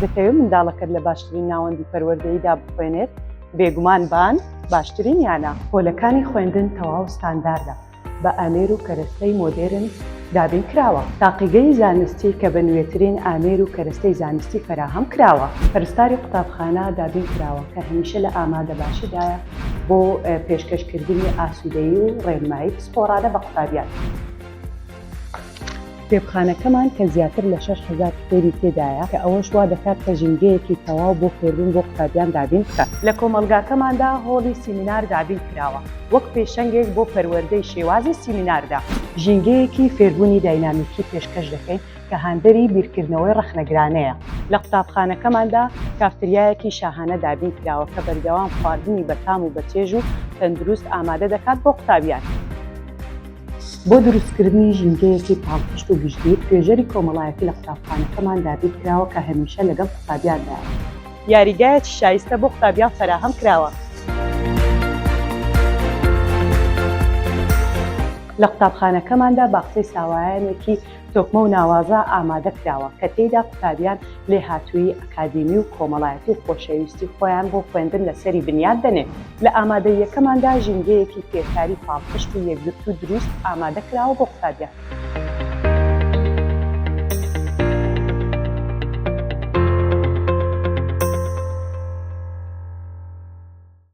دەتەوێت منداڵەکەت لە باشترین ناوەندی پەروەردەییدا بخوێنێت؟ بێگومان بان باشترین یانە؟ پۆلەکانی خوێندن تەواو ستانداردە، بە ئامێر و کەرەستەی مۆدێرن دابین کراوە. تاقیگەی زانستی کە بە نوێترین ئامێر و کەرەستەی زانستی فراهەم کراوە. پەرستاری قوتابخانە دابین کراوە کە هەمیشە لە ئامادەباشیدایە بۆ پێشکەشکردنی ئاسوودەیی و ڕێنمایی پسپۆڕانە بە قوتابیان. کتێبخانەکەمان کە زیاتر لە 6,000 کتێبی تێدایە کە ئەوەش وا دەکات کە ژینگەیەکی تەواو بۆ فێربوون بۆ قوتابیان دابین بکات. لە کۆمەلگاکەماندا هۆڵی سیمینار دابین کراوە وەک پێشەنگێک بۆ پەروەردەی شێوازی سیمیناردا. ژینگەیەکی فێربوونی داینامیکی پێشکەش دەکەین کە هاندەری بیرکردنەوەی ڕەخنەگرانەیە. لە قوتابخانەکەماندا کافتریایەکی شاهانە دابین کراوە کە بەردەوام خواردنی بەتام و بەچێژ و تەندروست ئامادە دەکات بۆ قوتابیان. بۆ دروستکردنی ژینگەیەکی پاڵپشت و گشتگیر توێژەری کۆمەڵایەتی لە قوتابخانەکەمان دابین کراوە کە هەمیشە لەگەڵ قوتابیاندایە. یاریگایەکی شایستە بۆ قوتابیان فراهەم کراوە. لە قوتابخانەکەماندا باخچەی ساوایانێکی تۆکمە و ناوازە ئامادە کراوە کە تێیدا قوتابیان لێهاتووی ئەکادیمی و کۆمەڵایەتی و خۆشەویستی خۆیان بۆ خوێندن لەسەری بنیاد دەنێت. لە ئامادەییەکەماندا ژینگەیەکی پێکاری پاڵپشت و یەکگرتو دروست ئامادە کراوە بۆ قوتابیان.